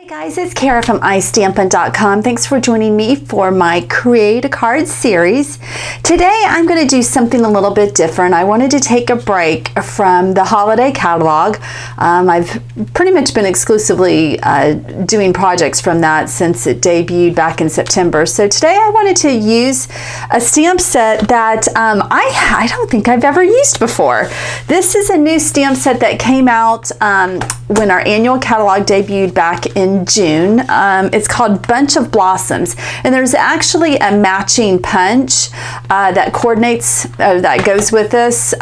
Hey guys, it's Kara from iStampin.com. Thanks for joining me for my Create a Card series. Today I'm going to do something a little bit different. I wanted to take a break from the holiday catalog. I've pretty much been exclusively doing projects from that since it debuted back in September. So today I wanted to use a stamp set that I don't think I've ever used before. This is a new stamp set that came out when our annual catalog debuted back in June. It's called Bunch of Blossoms, and there's actually a matching punch that coordinates, that goes with this.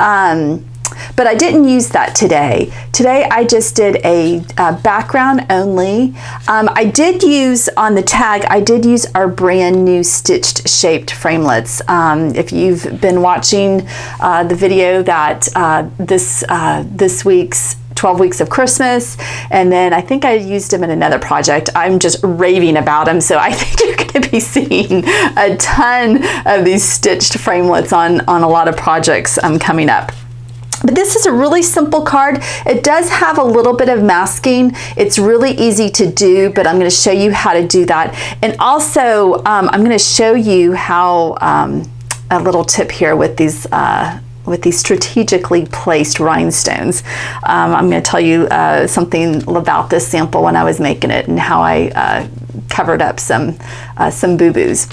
But I didn't use that today. Today I just did a background only. I did use on the tag, I did use our brand new stitched shaped framelets. If you've been watching the video that this week's 12 Weeks of Christmas, and then I think I used them in another project. I'm just raving about them, so I think you're going to be seeing a ton of these stitched framelets on a lot of projects coming up. But this is a really simple card. It does have a little bit of masking. It's really easy to do, but I'm going to show you how to do that. And also, I'm going to show you how, a little tip here with these strategically placed rhinestones. I'm going to tell you something about this sample when I was making it and how I covered up some boo-boos.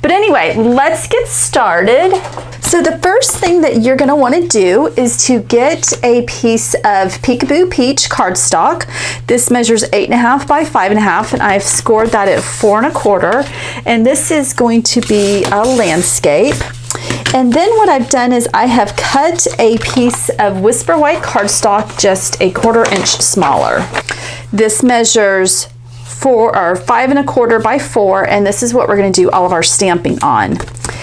But anyway, let's get started. So the first thing that you're going to want to do is to get a piece of Peekaboo Peach cardstock. This measures 8.5 by 5.5, and I've scored that at 4 1/4. And this is going to be a landscape. And then what I've done is I have cut a piece of Whisper White cardstock just 1/4 inch smaller. This measures 5 1/4 by 4, and this is what we're going to do all of our stamping on.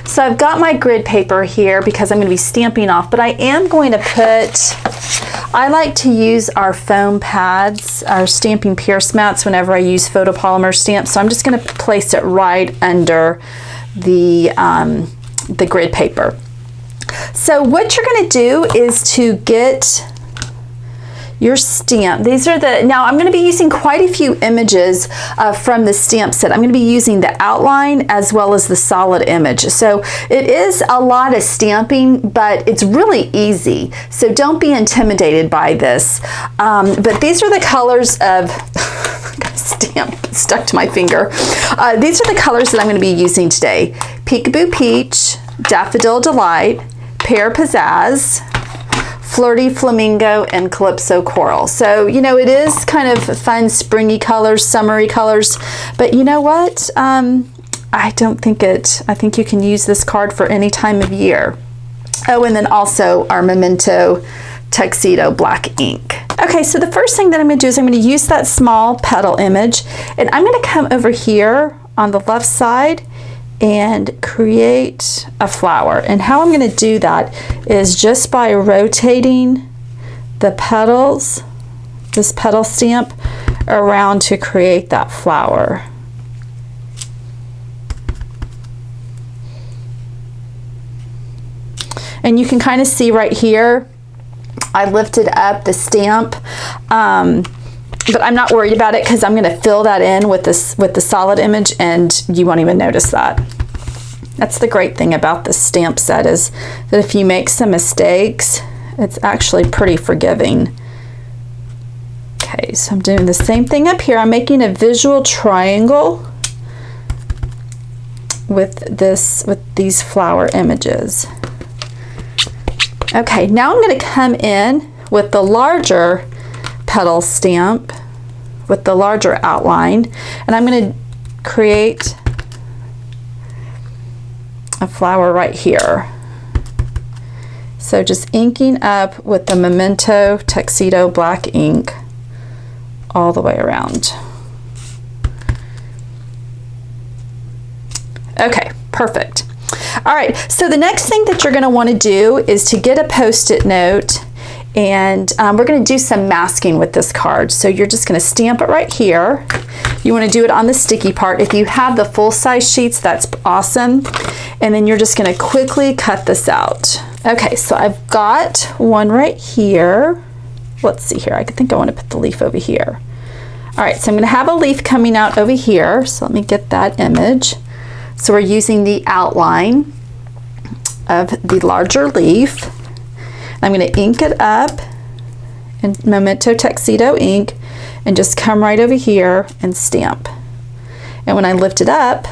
So I've got my grid paper here because I'm going to be stamping off, but I am going to I like to use our foam pads, our stamping pierce mats whenever I use photopolymer stamps. So I'm just going to place it right under the grid paper. So what you're going to do is to get your stamp. These are now I'm going to be using quite a few images from the stamp set. I'm going to be using the outline as well as the solid image. So it is a lot of stamping, but it's really easy. So don't be intimidated by this. But these are the colors of stamp stuck to my finger. These are the colors that I'm going to be using today. Peekaboo Peach, Daffodil Delight, Pear Pizzazz, Flirty Flamingo, and Calypso Coral. So, you know, it is kind of fun, springy colors, summery colors, but you know what? I think you can use this card for any time of year. Oh, and then also our Memento Tuxedo Black ink. Okay, so the first thing that I'm going to do is I'm going to use that small petal image, and I'm going to come over here on the left side and create a flower. And how I'm going to do that is just by rotating the petals, this petal stamp, around to create that flower. And you can kind of see right here, I lifted up the stamp, but I'm not worried about it because I'm going to fill that in with the solid image, and you won't even notice that. That's the great thing about this stamp set, is that if you make some mistakes, it's actually pretty forgiving. Okay, so I'm doing the same thing up here. I'm making a visual triangle with these flower images. Okay, now I'm going to come in with the larger petal stamp with the larger outline, and I'm going to create a flower right here. So just inking up with the Memento Tuxedo Black ink all the way around. Okay, perfect. All right, so the next thing that you're going to want to do is to get a Post-it note, and we're going to do some masking with this card. So you're just going to stamp it right here. You want to do it on the sticky part. If you have the full-size sheets, that's awesome. And then you're just going to quickly cut this out. Okay, so I've got one right here. Let's see here. I think I want to put the leaf over here. All right, so I'm going to have a leaf coming out over here. So let me get that image. So we're using the outline of the larger leaf. I'm going to ink it up in Memento Tuxedo ink and just come right over here and stamp. And when I lift it up,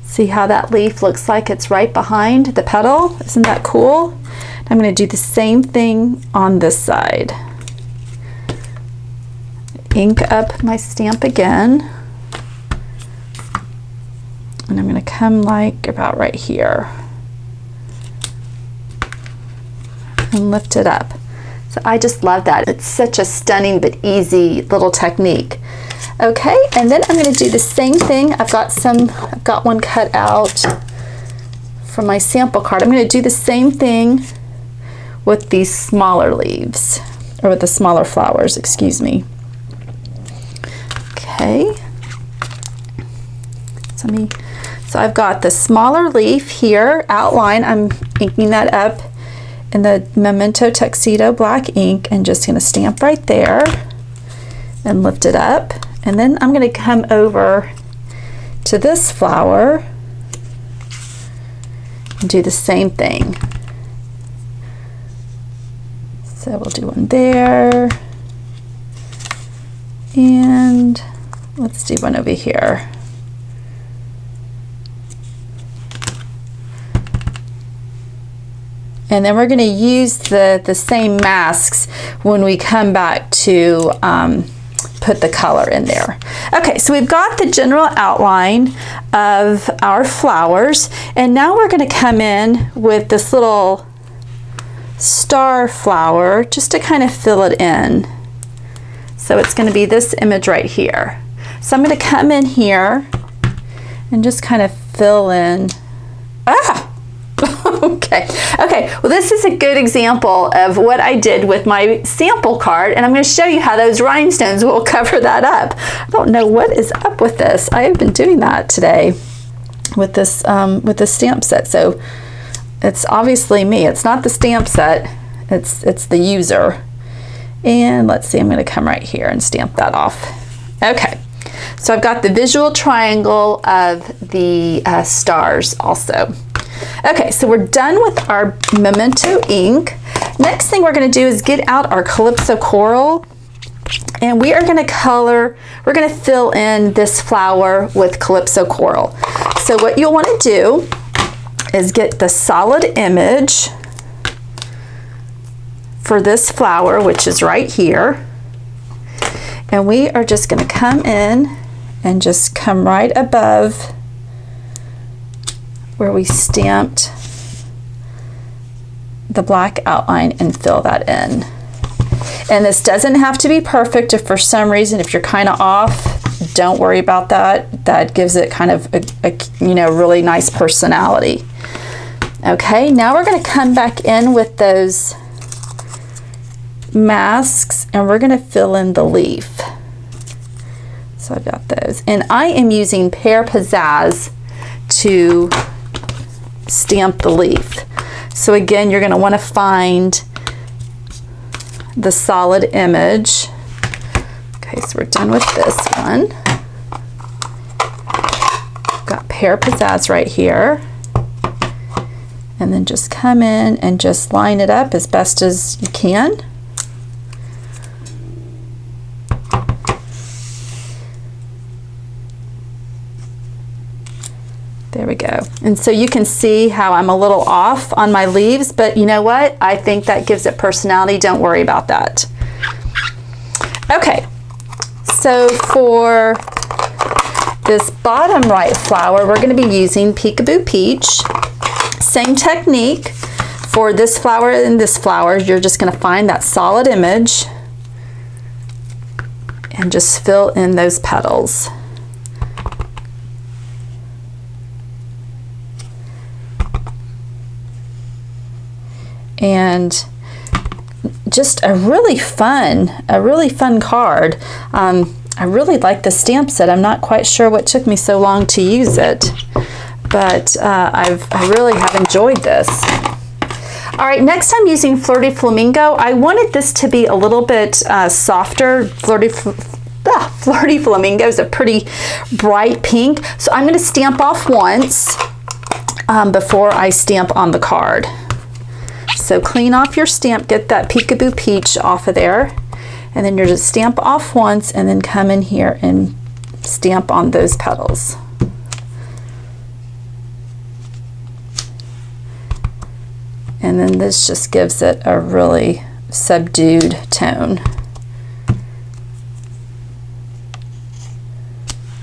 see how that leaf looks like it's right behind the petal? Isn't that cool? I'm going to do the same thing on this side. Ink up my stamp again. And I'm going to come like about right here and lift it up. So I just love that. It's such a stunning but easy little technique. Okay, and then I'm going to do the same thing. I've got one cut out from my sample card. I'm going to do the same thing with these smaller leaves, or with the smaller flowers, excuse me. Okay. So I've got the smaller leaf here, outline. I'm inking that up in the Memento Tuxedo black ink and just going to stamp right there and lift it up. And then I'm going to come over to this flower and do the same thing. So we'll do one there, and let's do one over here. And then we're going to use the same masks when we come back to put the color in there. Okay, so we've got the general outline of our flowers, and now we're going to come in with this little star flower just to kind of fill it in. So it's going to be this image right here. So I'm going to come in here and just kind of fill in. Okay, well, this is a good example of what I did with my sample card, and I'm going to show you how those rhinestones will cover that up. I don't know what is up with this. I have been doing that today with this stamp set. So it's obviously me. It's not the stamp set. It's the user. And let's see, I'm going to come right here and stamp that off. Okay, so I've got the visual triangle of the stars also. Okay, so we're done with our Memento ink. Next thing we're going to do is get out our Calypso Coral, and we are going to color, we're going to fill in this flower with Calypso Coral. So what you'll want to do is get the solid image for this flower, which is right here, and we are just going to come in and just come right above where we stamped the black outline and fill that in. And this doesn't have to be perfect. If for some reason, if you're kind of off, don't worry about that. That gives it kind of a really nice personality. Okay, now we're going to come back in with those masks and we're going to fill in the leaf. So I've got those, and I am using Pear Pizzazz to stamp the leaf. So again, you're going to want to find the solid image. Okay, so we're done with this one. I've got Pear Pizzazz right here, and then just come in and just line it up as best as you can. There we go. And so you can see how I'm a little off on my leaves, but you know what? I think that gives it personality. Don't worry about that. Okay, so for this bottom right flower, we're going to be using Peekaboo Peach. Same technique for this flower and this flower. You're just going to find that solid image and just fill in those petals. And just a really fun card. I really like the stamp set. I'm not quite sure what took me so long to use it, but I really have enjoyed this. All right, next I'm using Flirty Flamingo. I wanted this to be a little bit softer, Flirty Flamingo is a pretty bright pink. So I'm going to stamp off once before I stamp on the card. So clean off your stamp, get that Peekaboo Peach off of there, and then you're just stamp off once and then come in here and stamp on those petals. And then this just gives it a really subdued tone.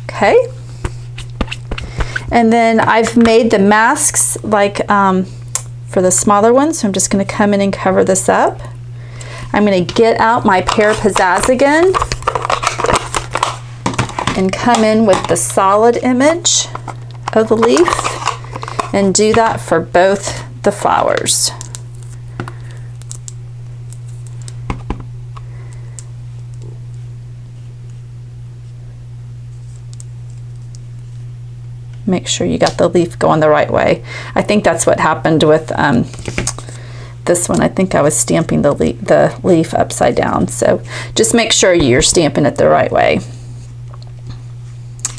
Okay. And then I've made the masks like for the smaller ones, so I'm just going to come in and cover this up. I'm going to get out my Pear Pizzazz again and come in with the solid image of the leaf and do that for both the flowers. Make sure you got the leaf going the right way. I think that's what happened with this one. I think I was stamping the leaf upside down. So just make sure you're stamping it the right way.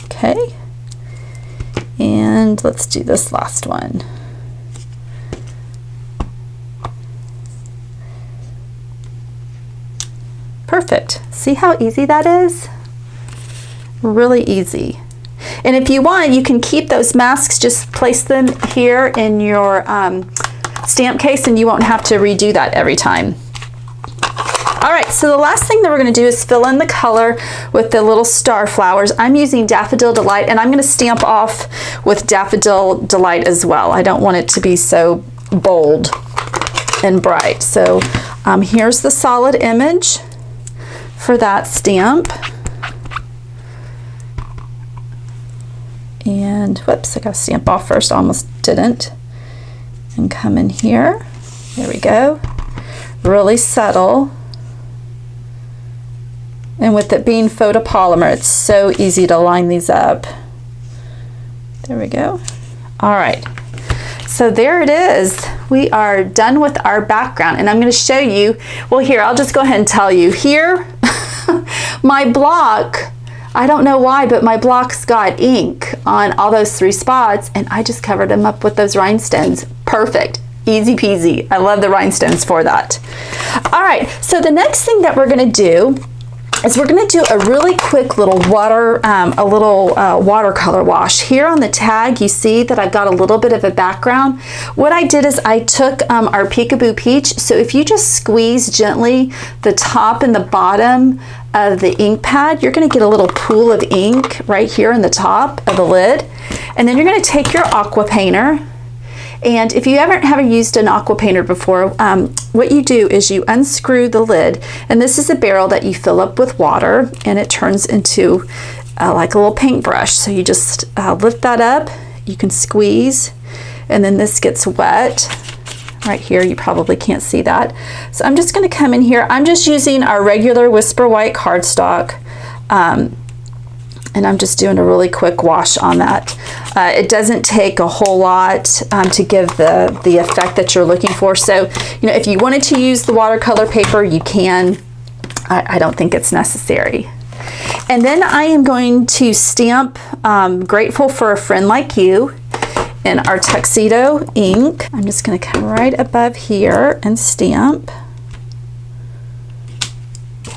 Okay. And let's do this last one. Perfect. See how easy that is? Really easy. And if you want, you can keep those masks, just place them here in your stamp case and you won't have to redo that every time. All right, so the last thing that we're going to do is fill in the color with the little star flowers. I'm using Daffodil Delight, and I'm going to stamp off with Daffodil Delight as well. I don't want it to be so bold and bright. So here's the solid image for that stamp. And whoops, I got to stamp off first, almost didn't. And come in here. There we go. Really subtle. And with it being photopolymer, it's so easy to line these up. There we go. All right. So there it is. We are done with our background, and I'm going to show you. Well, here, I'll just go ahead and tell you. Here, my block, I don't know why, but my block's got ink on all those 3 spots, and I just covered them up with those rhinestones. Perfect. Easy peasy. I love the rhinestones for that. All right, so the next thing that we're going to do is we're going to do a really quick little watercolor wash. Here on the tag, you see that I've got a little bit of a background. What I did is I took our Peekaboo Peach. So if you just squeeze gently the top and the bottom of the ink pad, you're going to get a little pool of ink right here in the top of the lid. And then you're going to take your aqua painter. And if you haven't used an aqua painter before, what you do is you unscrew the lid, and this is a barrel that you fill up with water, and it turns into like a little paintbrush. So you just lift that up, you can squeeze, and then this gets wet. Right here, you probably can't see that. So I'm just going to come in here. I'm just using our regular Whisper White cardstock. And I'm just doing a really quick wash on that. It doesn't take a whole lot to give the effect that you're looking for. So, you know, if you wanted to use the watercolor paper, you can. I don't think it's necessary. And then I am going to stamp Grateful for a Friend Like You in our tuxedo ink. I'm just going to come right above here and stamp.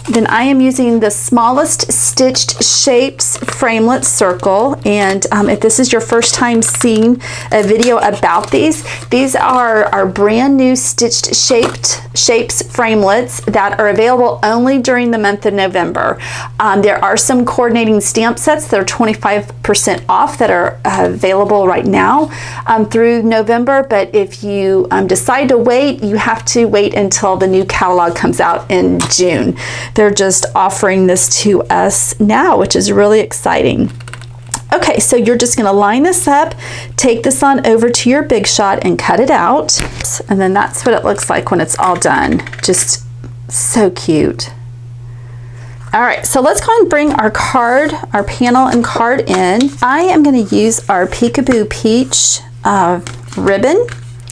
Then I am using the smallest stitched shapes framelit circle, and if this is your first time seeing a video about these are our brand new stitched shapes framelits that are available only during the month of November. There are some coordinating stamp sets that are 25% off that are available right now through November, but if you decide to wait, you have to wait until the new catalog comes out in June. They're just offering this to us now, which is really exciting. Okay, so you're just going to line this up, take this on over to your Big Shot and cut it out. And then that's what it looks like when it's all done. Just so cute. All right, so let's go and bring our card, our panel and card in. I am going to use our Peekaboo Peach ribbon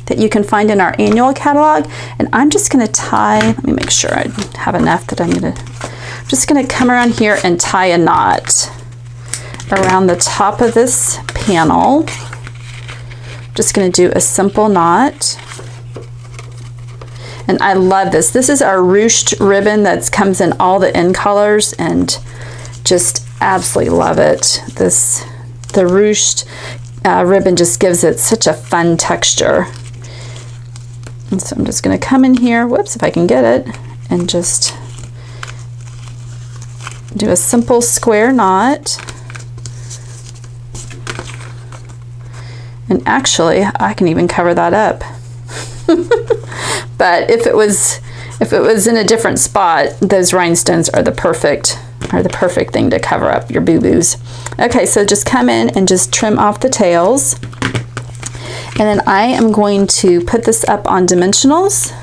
that you can find in our annual catalog, and I'm just going to tie, let me make sure I have enough that I'm going to just going to come around here and tie a knot around the top of this panel. Just going to do a simple knot. And I love this. This is our ruched ribbon that comes in all the in colors, and just absolutely love it. The ruched ribbon just gives it such a fun texture. And so I'm just going to come in here, whoops, if I can get it, and just do a simple square knot. And actually, I can even cover that up. But if it was in a different spot, those rhinestones are the perfect thing to cover up your boo-boos. Okay, so just come in and just trim off the tails. And then I am going to put this up on dimensionals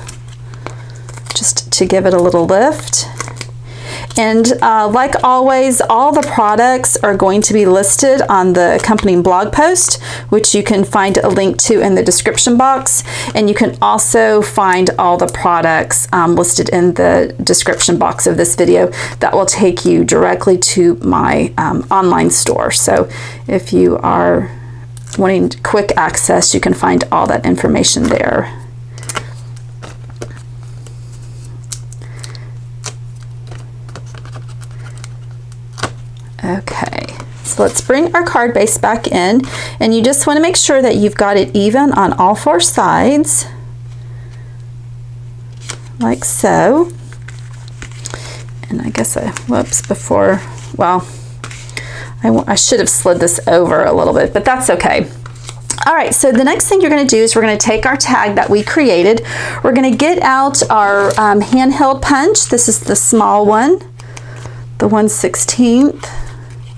just to give it a little lift. And like always, all the products are going to be listed on the accompanying blog post, which you can find a link to in the description box. And you can also find all the products listed in the description box of this video. That will take you directly to my online store. So if you are wanting quick access, you can find all that information there. Okay, so let's bring our card base back in, and you just want to make sure that you've got it even on all four sides, like so. And I guess I should have slid this over a little bit, but that's okay. All right, so the next thing you're going to do is we're going to take our tag that we created. We're going to get out our handheld punch. This is the small one, the 1/16.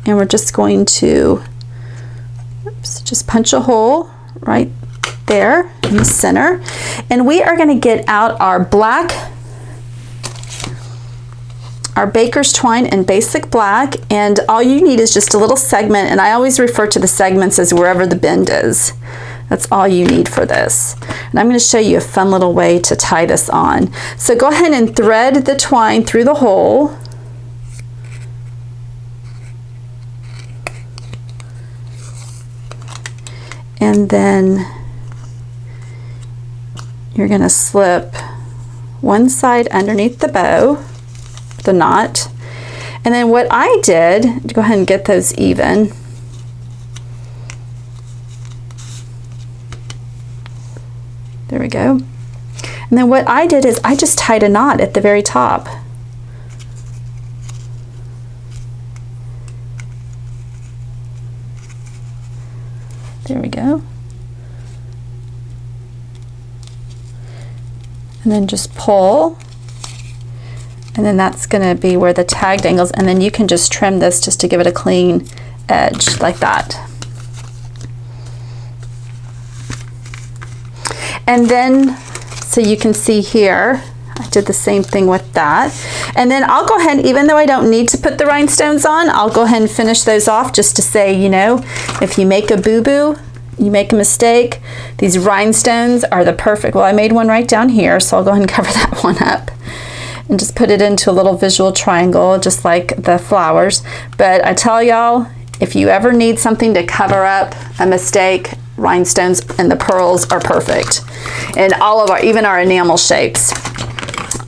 And we're just going to just punch a hole right there in the center. And we are going to get out our baker's twine in basic black, and all you need is just a little segment, and I always refer to the segments as wherever the bend is. That's all you need for this. And I'm going to show you a fun little way to tie this on. So go ahead and thread the twine through the hole. And then you're going to slip one side underneath the bow, the knot. And then what I did, go ahead and get those even. There we go. And then what I did is I just tied a knot at the very top. There we go. And then just pull. And then that's going to be where the tag dangles. And then you can just trim this just to give it a clean edge like that. And then, so you can see here, I did the same thing with that. And then I'll go ahead, even though I don't need to put the rhinestones on, I'll go ahead and finish those off just to say, you know, if you make a boo-boo, you make a mistake, these rhinestones are the perfect, well, I made one right down here, so I'll go ahead and cover that one up and just put it into a little visual triangle, just like the flowers. But I tell y'all, if you ever need something to cover up a mistake, rhinestones and the pearls are perfect. And all of even our enamel shapes.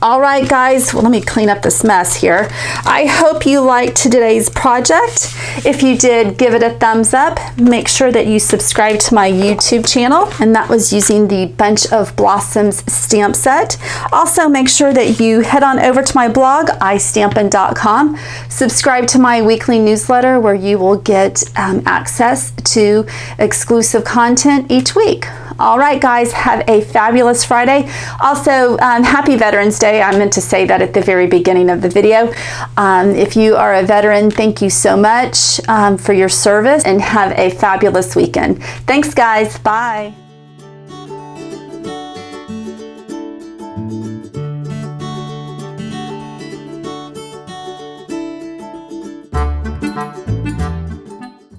All right, guys, well, let me clean up this mess here. I hope you liked today's project. If you did, give it a thumbs up. Make sure that you subscribe to my YouTube channel, and that was using the Bunch of Blossoms stamp set. Also, make sure that you head on over to my blog, istampin.com. Subscribe to my weekly newsletter where you will get access to exclusive content each week. All right, guys, have a fabulous Friday. Also, happy Veterans Day. I meant to say that at the very beginning of the video. If you are a veteran, thank you so much for your service, and have a fabulous weekend. Thanks, guys. Bye.